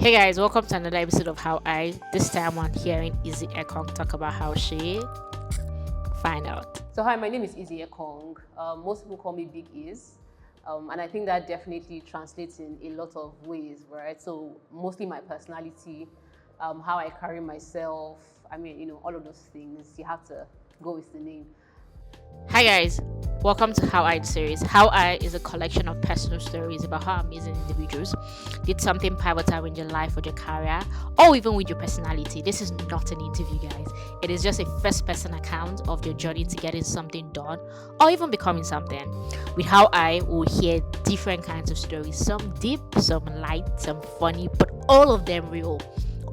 Hey guys, welcome to another episode of How I. This time I'm hearing Izzie Ekong talk about how she find out. So hi, my name is Izzie Ekong. Most people call me Big Iz. And I think that definitely translates in a lot of ways, right? So mostly my personality, how I carry myself. All of those things. You have to go with the name. Hi guys, welcome to How I series. How I is a collection of personal stories about how amazing individuals did something pivotal in your life or your career, or even with your personality. This is not an interview, guys. It is just a first-person account of your journey to getting something done, or even becoming something. With How I, will hear different kinds of stories, some deep, some light, some funny, but all of them real,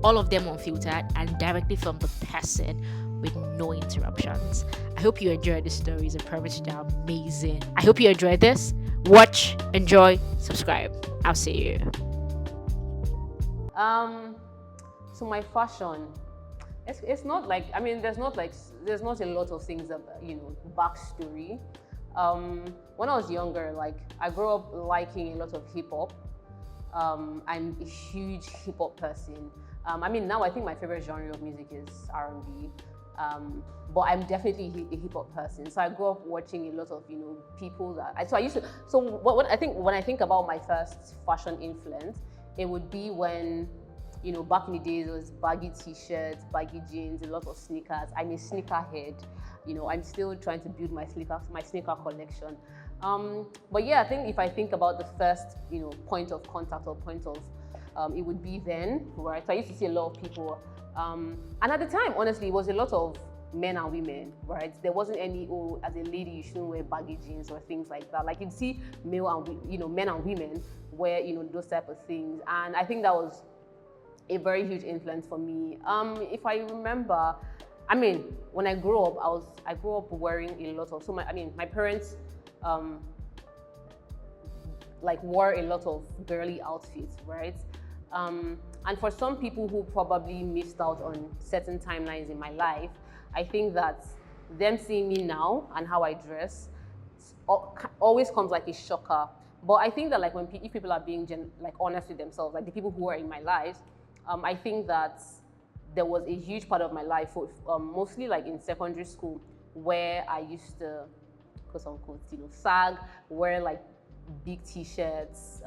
all of them unfiltered and directly from the person with no interruptions. I hope you enjoyed the stories. I promise they're amazing. I hope you enjoyed this. Watch, enjoy, subscribe. I'll see you. So my fashion, it's not like there's not a lot of things about backstory. When I was younger, I grew up liking a lot of hip hop. I'm a huge hip hop person. Now I think my favorite genre of music is R&B. But I'm definitely a hip hop person. So I grew up watching a lot of people that I used to. So what I think when I think about my first fashion influence, it would be when back in the days it was baggy t-shirts, baggy jeans, a lot of sneakers. I'm a sneakerhead. I'm still trying to build my sneaker collection. But yeah, I think if I think about the first point of contact or point of it would be then, right? So I used to see a lot of people. And at the time, honestly, it was a lot of men and women, right? There wasn't any, as a lady, you shouldn't wear baggy jeans or things like that. Like you'd see men and women wear, those type of things. And I think that was a very huge influence for me. If I remember, when I grew up, I grew up wearing a lot of, my parents, wore a lot of girly outfits, right? And for some people who probably missed out on certain timelines in my life, I think that them seeing me now and how I dress always comes like a shocker. But I think that if people are being honest with themselves, like the people who are in my life, I think that there was a huge part of my life, mostly in secondary school, where I used to, quote unquote, sag, wear big t-shirts.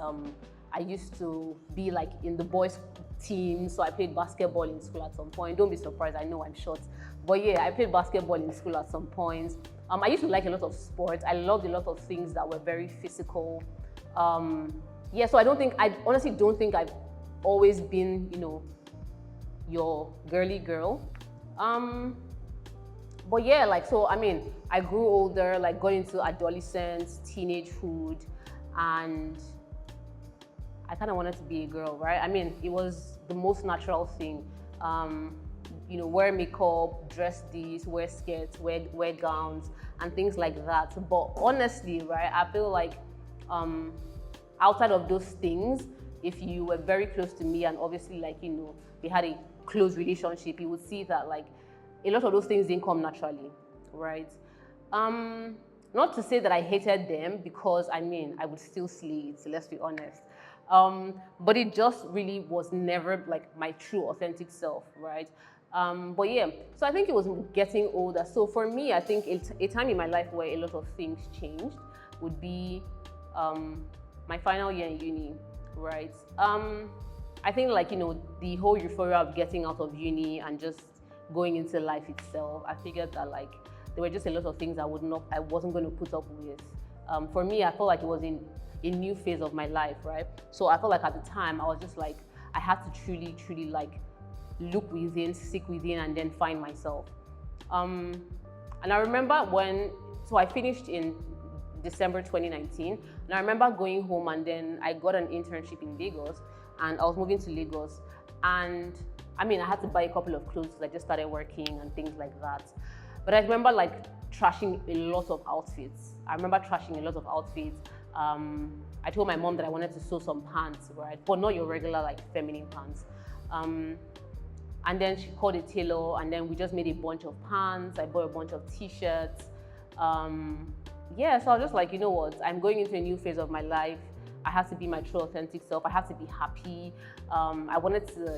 I used to be in the boys team, so I played basketball in school at some point. Don't be surprised, I know I'm short. But yeah, I played basketball in school at some point. I used to like a lot of sports. I loved a lot of things that were very physical. So I honestly don't think I've always been, your girly girl. But yeah, I grew older, got into adolescence, teenagehood, and I kind of wanted to be a girl, right? It was the most natural thing. Wear makeup, dress these, wear skirts, wear gowns, and things like that. But honestly, right, I feel outside of those things, if you were very close to me and obviously we had a close relationship, you would see that a lot of those things didn't come naturally, right? Not to say that I hated them, because I would still slay it, let's be honest. But it just really was never my true authentic self, right? But yeah, so I think it was getting older. So for me, I think a time in my life where a lot of things changed would be my final year in uni, right? I think the whole euphoria of getting out of uni and just going into life itself, I figured that there were just a lot of things I wasn't going to put up with. For me, I felt like it was in a new phase of my life, right? So I felt like at the time I was just I had to truly look within, seek within, and then find myself. And I remember I finished in December 2019, and I remember going home, and then I got an internship in Lagos, and I was moving to Lagos, and I had to buy a couple of clothes because I just started working and things like that. But I remember trashing a lot of outfits. I told my mom that I wanted to sew some pants, right? But not your regular feminine pants. And then she called a tailor, and then we just made a bunch of pants. I bought a bunch of t-shirts. So I was just you know what? I'm going into a new phase of my life. I had to be my true authentic self. I had to be happy. I wanted to,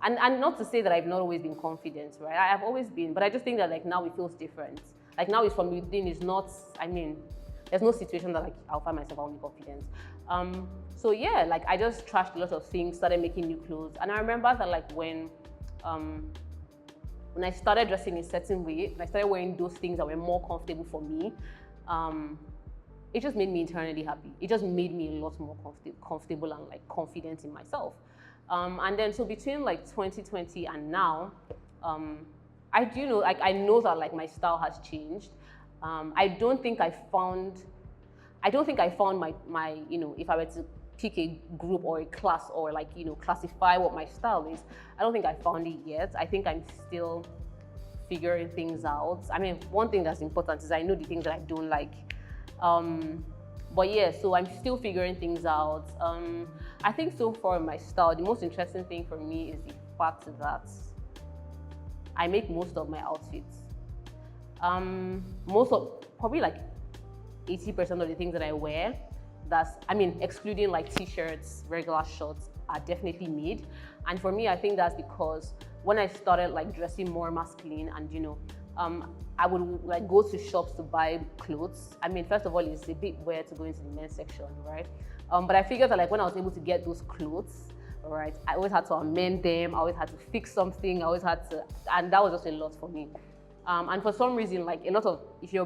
and not to say that I've not always been confident, right? I have always been, but I just think that like now it feels different. Like now it's from within. It's not. There's no situation that like I'll find myself only confident. So yeah, like I just trashed a lot of things, started making new clothes, and I remember that like when I started dressing in a certain way, and I started wearing those things that were more comfortable for me, it just made me internally happy. It just made me a lot more comfortable and like confident in myself. And then so between like 2020 and now, I do know, like I know that like my style has changed. I don't think I found my if I were to pick a group or a class or like classify what my style is, I don't think I found it yet. I think I'm still figuring things out. I mean, one thing that's important is I know the things that I don't like. But yeah, so I'm still figuring things out. I think so far in my style, the most interesting thing for me is the fact that I make most of my outfits. Probably like 80% of the things that I wear, excluding like t-shirts, regular shorts, are definitely made. And for me, I think that's because when I started like dressing more masculine and I would like go to shops to buy clothes. I mean, first of all, it's a bit weird to go into the men's section, right? But I figured that like when I was able to get those clothes, right, I always had to amend them, I always had to fix something, and that was just a lot for me. And for some reason, like a lot of, if you're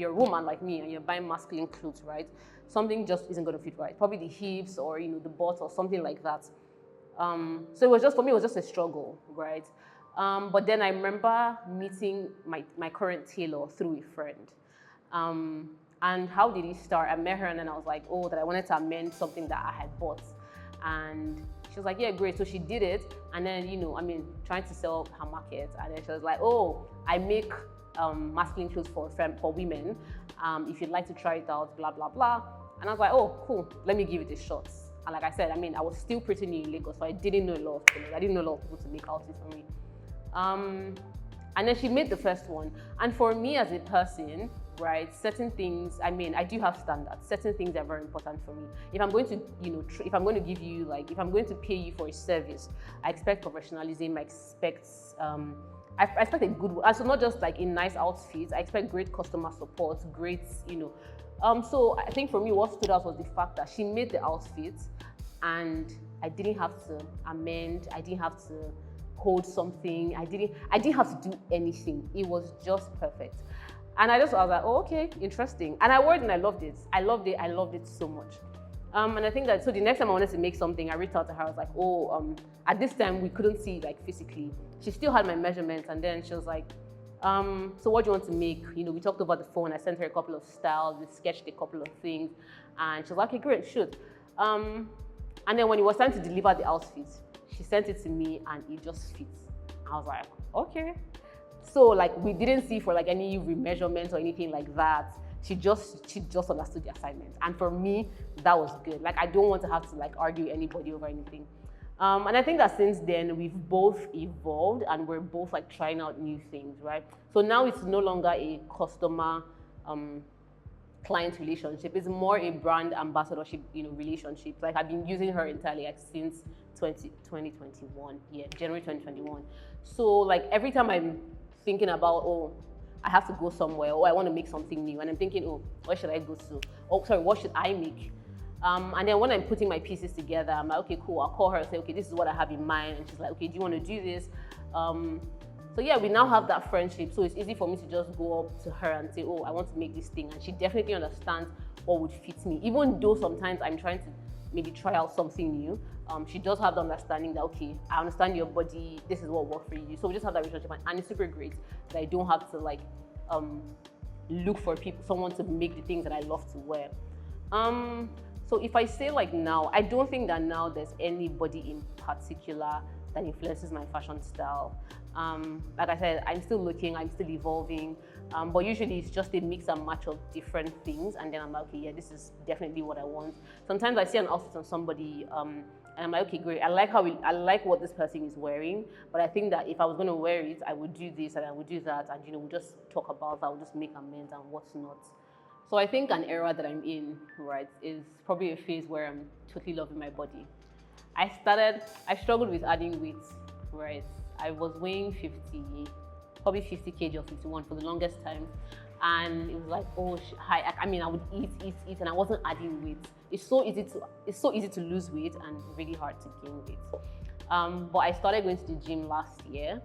a woman like me and you're buying masculine clothes, right, something just isn't going to fit right. Probably the hips or, the butt or something like that. So for me, it was just a struggle, right? But then I remember meeting my current tailor through a friend. And how did it start? I met her and then I was like, that I wanted to amend something that I had bought. And she was like, yeah, great. So she did it. And then, trying to sell her market. And then she was like, I make masculine clothes for women. If you'd like to try it out, blah, blah, blah. And I was like, cool. Let me give it a shot. And like I said, I was still pretty new in Lagos, so I didn't know a lot of things. I didn't know a lot of people to make outfits for me. And then she made the first one. And for me as a person, right, certain things, I do have standards. Certain things are very important for me. If I'm going to, if I'm going to give you, like, if I'm going to pay you for a service, I expect professionalism, I expect a good one. So not just like a nice outfit, I expect great customer support, great, So I think for me, what stood out was the fact that she made the outfit and I didn't have to amend, I didn't have to hold something, I didn't have to do anything. It was just perfect. And I was like, okay, interesting. And I wore it and I loved it. I loved it so much. And I think that, so the next time I wanted to make something, I reached out to her, I was like, at this time we couldn't see like physically. She still had my measurements and then she was like, so what do you want to make? We talked over the phone, I sent her a couple of styles, we sketched a couple of things, and she was like, okay, great, shoot. And then when it was time to deliver the outfit, she sent it to me and it just fits. I was like, okay. So like we didn't see for like any remeasurements or anything like that. She just understood the assignment. And for me, that was good. Like I don't want to have to like argue with anybody over anything. And I think that since then we've both evolved and we're both like trying out new things, right? So now it's no longer a customer client relationship. It's more a brand ambassadorship, relationship. Like I've been using her entirely like since 2021, January 2021. So like every time I'm thinking about, I have to go somewhere, or I want to make something new, and I'm thinking, where should I go to? What should I make? And then when I'm putting my pieces together, I'm like, okay, cool. I'll call her and say, okay, this is what I have in mind. And she's like, okay, do you want to do this? So yeah, we now have that friendship. So it's easy for me to just go up to her and say, I want to make this thing. And she definitely understands what would fit me. Even though sometimes I'm trying to maybe try out something new, she does have the understanding that, okay, I understand your body, this is what works for you. So we just have that relationship, and it's super great that I don't have to like look for someone to make the things that I love to wear. So if I say like now, I don't think that now there's anybody in particular that influences my fashion style. Like I said, I'm still looking, I'm still evolving, but usually it's just a mix and match of different things, and then I'm like, okay, yeah, this is definitely what I want. Sometimes I see an outfit on somebody, and I'm like, okay, great, I like what this person is wearing, but I think that if I was going to wear it, I would do this and I would do that, and we'll just talk about that, we'll just make amends and what's not. So I think an era that I'm in, right, is probably a phase where I'm totally loving my body. I struggled with adding weight, right? I was weighing 50, probably 50 kg or 51 for the longest time. And it was like, oh, I mean, I would eat, and I wasn't adding weight. It's so easy to lose weight and really hard to gain weight. But I started going to the gym last year,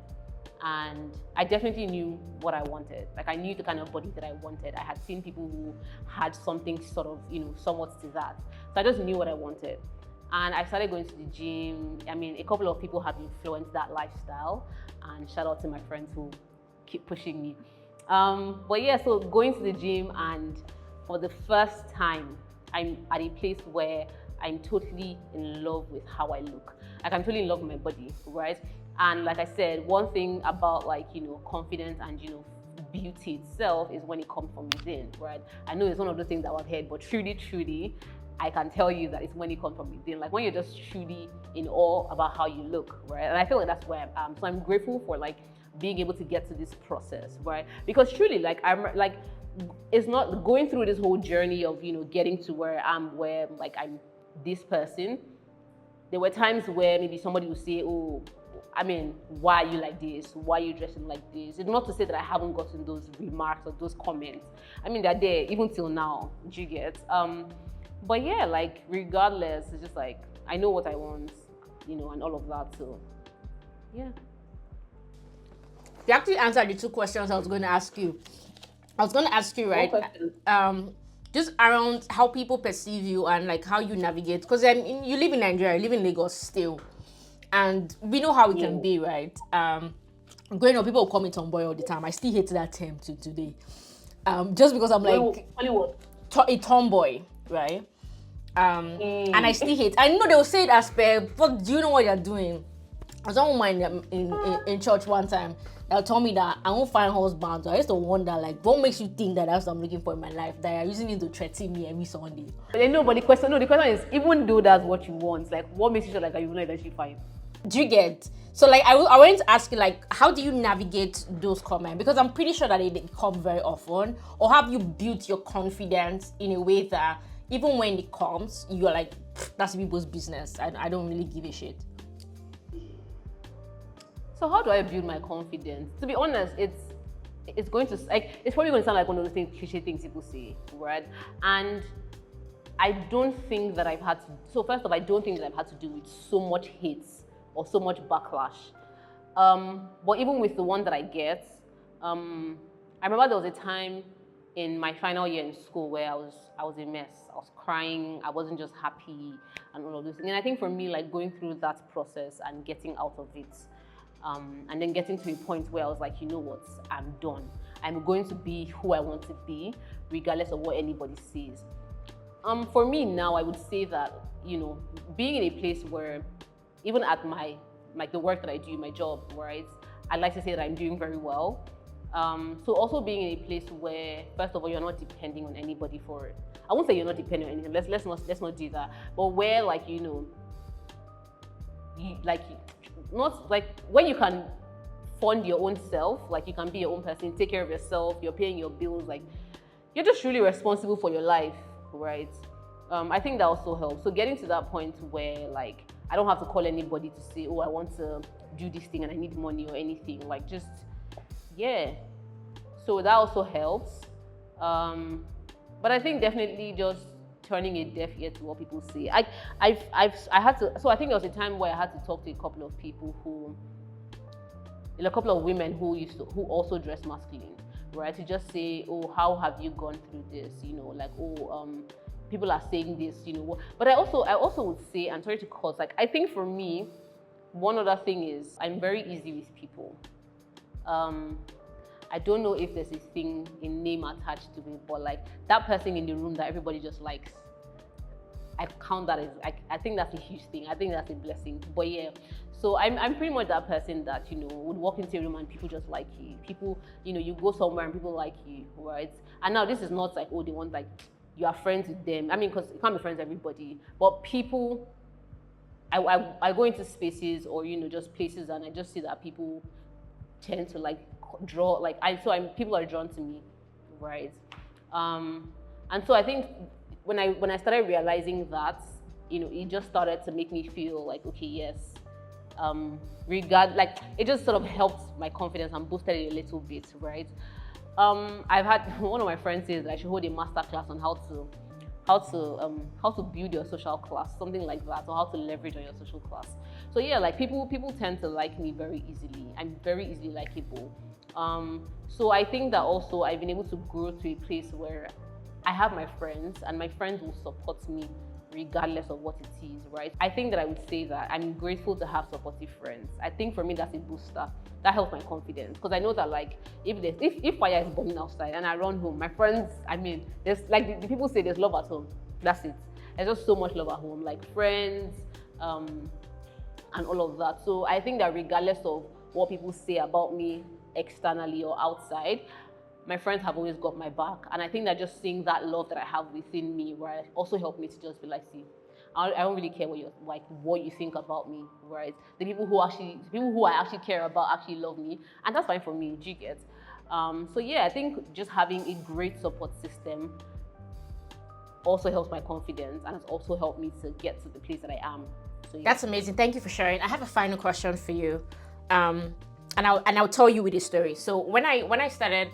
and I definitely knew what I wanted. Like, I knew the kind of body that I wanted. I had seen people who had something sort of, somewhat to that. So I just knew what I wanted. And I started going to the gym. I mean, a couple of people have influenced that lifestyle, and shout out to my friends who keep pushing me. But yeah, so going to the gym, and for the first time, I'm at a place where I'm totally in love with how I look. Like, I'm totally in love with my body, right? And like I said, one thing about confidence and beauty itself is when it comes from within, right? I know it's one of the things that I've heard, but truly, I can tell you that it's when it comes from within. Like, when you're just truly in awe about how you look, right? And I feel like that's where I am. So I'm grateful for being able to get to this process, right? Because truly, it's not going through this whole journey of getting to where I'm this person. There were times where maybe somebody would say, oh, I mean, why are you like this? Why are you dressing like this? It's not to say that I haven't gotten those remarks or those comments. I mean, they're there even till now. Do you get? But yeah, regardless, it's just I know what I want, and all of that. So yeah. You actually answered the two questions I was going to ask you. I was going to ask you, right? Just around how people perceive you and how you navigate, because you live in Nigeria, you live in Lagos still, and we know how it can be, right? Growing up, people will call me tomboy all the time. I still hate that term to today, just because I'm a tomboy, right? And I still hate. I know they'll say it as per, but do you know what you're doing? I was on woman in church one time. They'll tell me that I won't find husband. So I used to wonder, what makes you think that that's what I'm looking for in my life? That you're using it to threaten me every Sunday. No, but the question is, even though that's what you want, what makes you feel like you will not actually find? Do you get? So I wanted to ask you, how do you navigate those comments? Because I'm pretty sure that they come very often. Or have you built your confidence in a way that even when it comes, you're like, that's people's business. I don't really give a shit. So how do I build my confidence? To be honest, it's going to it's probably going to sound like one of those cliche things people say, right? And I don't think that I've had to. So first off, I don't think that I've had to deal with so much hate or so much backlash. But even with the one that I get, I remember there was a time in my final year in school where I was a mess. I was crying. I wasn't just happy and all of this. And I think for me, going through that process and getting out of it. And then getting to a point where I was like, you know what, I'm done. I'm going to be who I want to be, regardless of what anybody says. For me now, I would say that, being in a place where, even at the work that I do, my job, right, I'd like to say that I'm doing very well. So also being in a place where, first of all, you're not depending on anybody for it. I won't say you're not depending on anything. Let's not do that. But where, not when you can fund your own self, you can be your own person, take care of yourself, you're paying your bills, you're just really responsible for your life, right? I think that also helps. So getting to that point where I don't have to call anybody to say, oh, I want to do this thing and I need money or anything, so that also helps. But I think definitely just turning a deaf ear to what people say. I had to. So I think there was a time where I had to talk to a couple of people a couple of women who also dress masculine, right? To just say, oh, how have you gone through this? People are saying this, But I also would say, and sorry to cause, I think for me, one other thing is I'm very easy with people. I don't know if there's this thing, a name attached to it, but that person in the room that everybody just likes. I count that as, I think that's a huge thing. I think that's a blessing. But yeah, so I'm pretty much that person that, would walk into a room and people just like you. People, you go somewhere and people like you, right? And now this is not oh, they want you are friends with them. I mean, because you can't be friends with everybody. But people, I go into spaces or, just places and I just see that people tend to draw, people are drawn to me, right? And so I think when I started realizing that, it just started to make me feel like, okay, yes, like it just sort of helped my confidence and boosted it a little bit, right? I've had one of my friends says that I should hold a master class on how to build your social class, something like that, or how to leverage on your social class. So yeah, like people tend to like me very easily. I'm very easily likable. So I think that also I've been able to grow to a place where I have my friends, and my friends will support me regardless of what it is, right? I think that I would say that I'm grateful to have supportive friends. I think for me that's a booster. That helps my confidence, because I know that like if fire is burning outside and I run home, my friends, I mean, there's like the people say there's love at home. That's it. There's just so much love at home, like friends, and all of that. So I think that regardless of what people say about me externally or outside, my friends have always got my back. And I think that just seeing that love that I have within me, right, also helped me to just be like, see, I don't really care what you think about me, right? The people who I actually care about actually love me, and that's fine for me. Do you get? So yeah, I think just having a great support system also helps my confidence, and has also helped me to get to the place that I am. So yeah. That's amazing. Thank you for sharing. I have a final question for you, and I'll tell you with a story. So when I started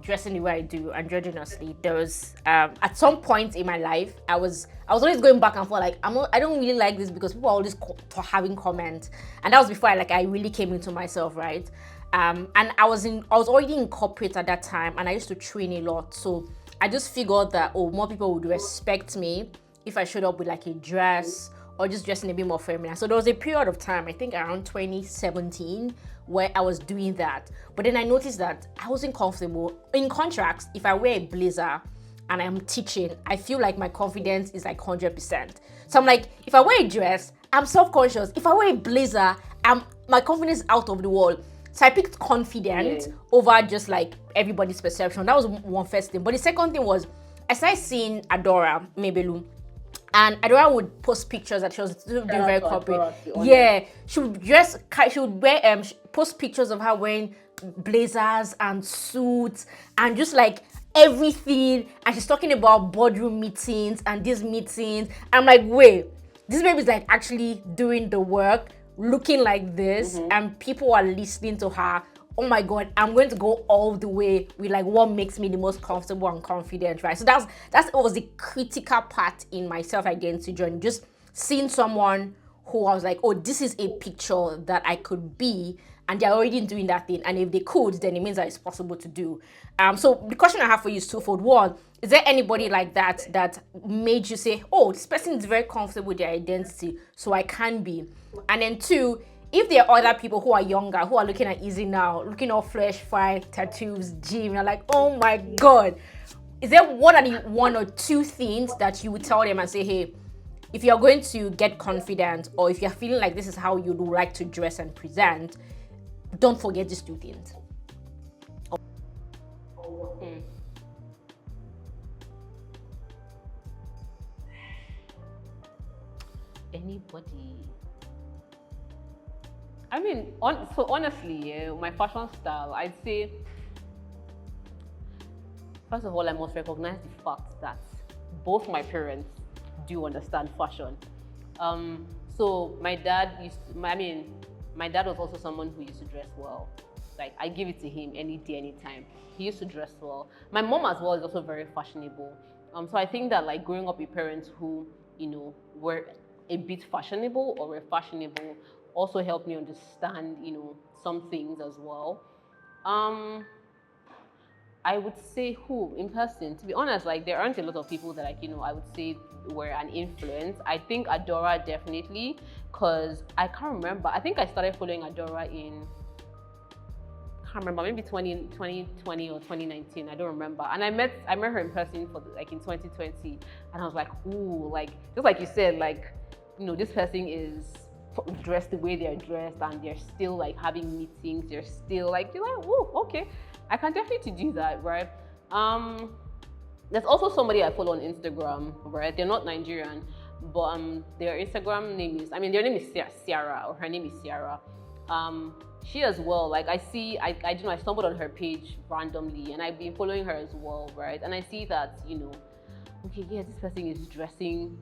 dressing the way I do androgynously, there was at some point in my life I was always going back and forth, like I don't really like this because people are always having comments, and that was before I really came into myself, right? And I was already in corporate at that time, and I used to train a lot, so I just figured that more people would respect me if I showed up with like a dress or just dressing a bit more feminine. So there was a period of time, I think around 2017, where I was doing that. But then I noticed that I wasn't comfortable. In contrast, if I wear a blazer and I'm teaching, I feel like my confidence is like 100%. So I'm like, if I wear a dress, I'm self-conscious. If I wear a blazer, my confidence is out of the wall. So I picked confident over just like everybody's perception. That was one first thing. But the second thing was, I started seeing Adora Mebelu. And Adora would post pictures that she was doing very corporate. Yeah, she would wear post pictures of her wearing blazers and suits and just like everything. And she's talking about boardroom meetings and these meetings. I'm like, wait, this baby's like actually doing the work, looking like this, and people are listening to her. Oh my God, I'm going to go all the way with like what makes me the most comfortable and confident, right? So that was the critical part in my self-identity journey. Just seeing someone who I was like, oh, this is a picture that I could be, and they're already doing that thing. And if they could, then it means that it's possible to do. So the question I have for you is twofold. One, is there anybody like that made you say, oh, this person is very comfortable with their identity, so I can be? And then two, if there are other people who are younger, who are looking at Izzie now, looking all fresh, fine, tattoos, gym, you're like, oh my God, is there one or two things that you would tell them and say, hey, if you're going to get confident, or if you're feeling like this is how you'd like to dress and present, don't forget these two things? Anybody? I mean, honestly, my fashion style, I'd say, first of all, I must recognize the fact that both my parents do understand fashion. So my dad my dad was also someone who used to dress well. Like, I give it to him any day, anytime. He used to dress well. My mom as well is also very fashionable. So I think that like growing up with parents who, were a bit fashionable or were fashionable also helped me understand, some things as well. I would say who in person, to be honest, like there aren't a lot of people that I would say were an influence. I think Adora definitely, because I can't remember. I think I started following Adora maybe 2020 or 2019. I don't remember. And I met her in person in 2020, and I was like, ooh, like just like you said, like this person is dressed the way they're dressed, and they're still like having meetings. They're still like, you're like, oh, okay, I can definitely do that, right? There's also somebody I follow on Instagram, right? They're not Nigerian, but their Instagram name is, their name is Ciara, or her name is Ciara. She as well, like I see, I you know, I stumbled on her page randomly, and I've been following her as well, right? And I see that, you know, okay, yeah, this person is dressing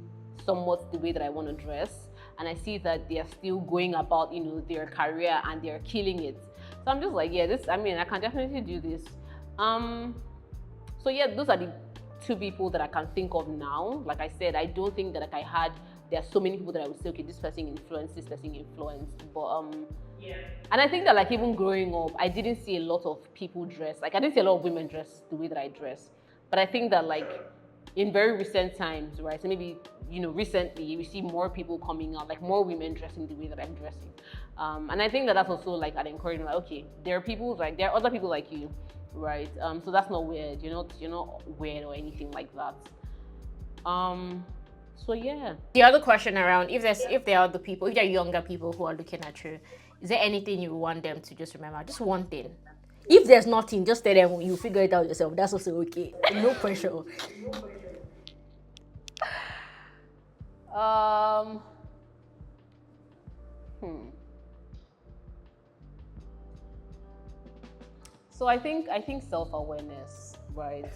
somewhat the way that I want to dress, and I see that they are still going about, you know, their career and they're killing it. So I'm just like, yeah, this, I mean, I can definitely do this. So yeah, those are the two people that I can think of now. Like I said, I don't think that like I had, there are so many people that I would say, okay, this person influenced, this person influenced, but yeah. And I think that like even growing up, I didn't see a lot of people dress, like I didn't see a lot of women dress the way that I dress. But I think that like in very recent times, right, so maybe, you know, recently we see more people coming out, like more women dressing the way that I'm dressing. And I think that that's also like an encouragement, like, okay, there are people, like there are other people like you, right? So that's not weird. You're not weird or anything like that. So yeah. The other question around, if there are other people, if there are younger people who are looking at you, is there anything you want them to just remember? Just one thing. If there's nothing, just tell them you figure it out yourself. That's also okay. No pressure. So I think self-awareness, right?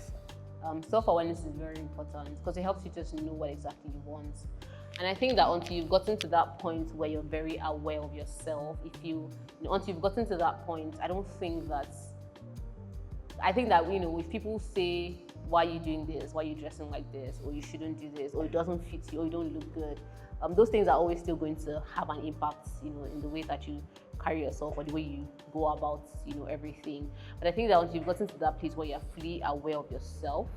Self-awareness is very important because it helps you just know what exactly you want. And I think that until you've gotten to that point where you're very aware of yourself, until you've gotten to that point, I think that, you know, if people say, why are you doing this? Why are you dressing like this? Or you shouldn't do this, or it doesn't fit you, or you don't look good. Those things are always still going to have an impact, you know, in the way that you carry yourself or the way you go about, you know, everything. But I think that once you've gotten to that place where you're fully aware of yourself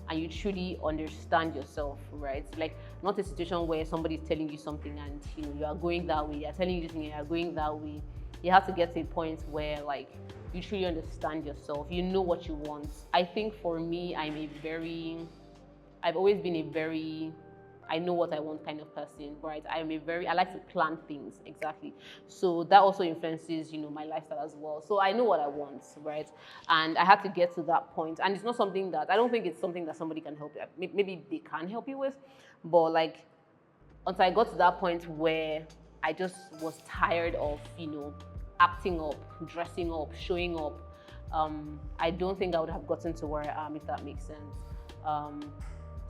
and you truly understand yourself, right? Like not a situation where somebody's telling you something and, you know, you are going that way, they're telling you this and you are going that way. You have to get to a point where like you truly understand yourself, you know what you want. I think for me, I've always been a very, I know what I want kind of person, right? I like to plan things, exactly. So that also influences, you know, my lifestyle as well. So I know what I want, right? And I had to get to that point. And it's not something that, I don't think it's something that somebody can help you. Maybe they can help you with, but like, until I got to that point where I just was tired of, you know, acting up, dressing up, showing up, I don't think I would have gotten to where I am, if that makes sense.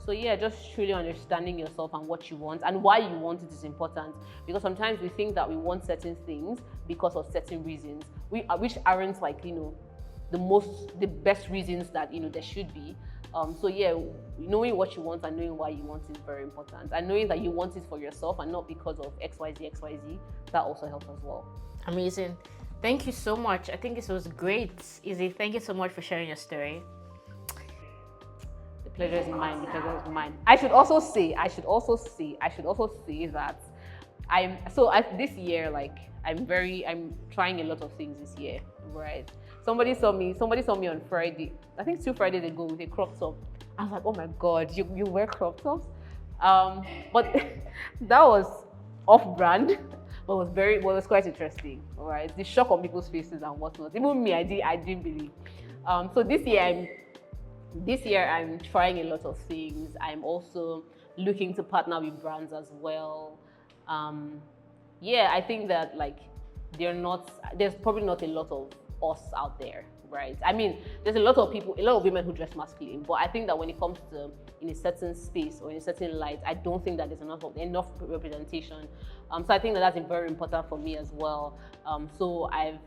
So yeah, just truly understanding yourself and what you want and why you want it is important, because sometimes we think that we want certain things because of certain reasons, which aren't like, you know, the best reasons that, you know, there should be. So yeah, knowing what you want and knowing why you want it is very important, and knowing that you want it for yourself and not because of XYZ, that also helps as well. Amazing. Thank you so much. I think this was great. Izzie, thank you so much for sharing your story. The pleasure is mine. The pleasure is mine. I should also say that this year, like I'm trying a lot of things this year, right? Somebody saw me on Friday, I think 2 Fridays ago, with a crop top. I was like, oh my God, you wear crop tops? But that was off-brand, but it was quite interesting, right? The shock on people's faces and whatnot. Even me, I didn't believe. So this year I'm trying a lot of things. I'm also looking to partner with brands as well. Yeah, I think that like there's probably not a lot of us out there, right? I mean, there's a lot of women who dress masculine, but I think that when it comes to in a certain space or in a certain light, I don't think that there's enough representation. So I think that that's very important for me as well. So I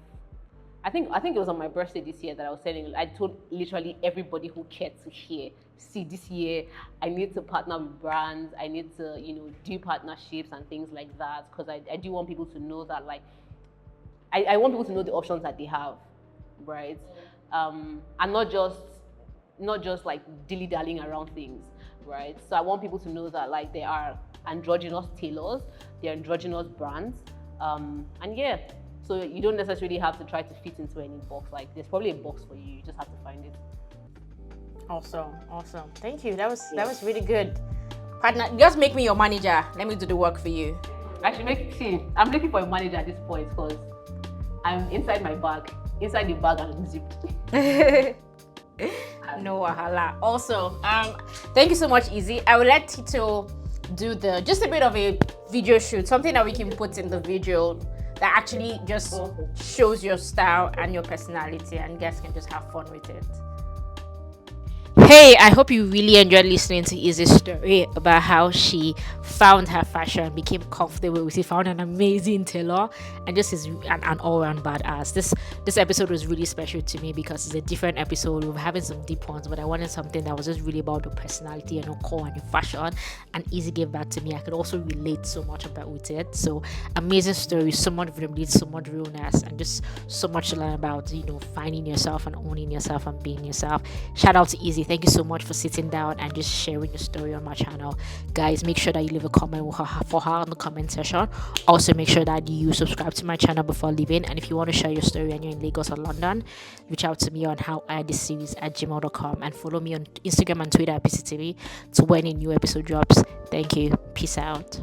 think it was on my birthday this year that I told literally everybody who cared to hear, see, this year I need to partner with brands, I need to, you know, do partnerships and things like that, because I do want people to know that, like, I want people to know the options that they have, right? And not just like dilly-dallying around things, right? So I want people to know that like there are androgynous tailors, there are androgynous brands, and yeah. So you don't necessarily have to try to fit into any box. Like there's probably a box for you. You just have to find it. Awesome. Thank you. That was really good. Partner, just make me your manager. Let me do the work for you. I'm looking for a manager at this point because I'm inside the bag and unzipped. No wahala. Also, thank you so much, Izzie. I will let Tito do just a bit of a video shoot, something that we can put in the video that actually just shows your style and your personality, and guys can just have fun with it. Hey, I hope you really enjoyed listening to Izzie's story about how she found her fashion, became comfortable with it, found an amazing tailor, and just is an all-round badass. This episode was really special to me because it's a different episode. We were having some deep ones, but I wanted something that was just really about the personality and the core and the fashion. And Izzie gave that to me. I could also relate so much about with it. So amazing story, so much vulnerability, so much realness, and just so much to learn about, finding yourself and owning yourself and being yourself. Shout out to Izzie. Thank you so much for sitting down and just sharing your story on my channel. Guys, make sure that you leave a comment for her in the comment section. Also, make sure that you subscribe to my channel before leaving. And if you want to share your story and you're in Lagos or London, reach out to me on howiseries@gmail.com and follow me on Instagram and Twitter at PCTV to when a new episode drops. Thank you. Peace out.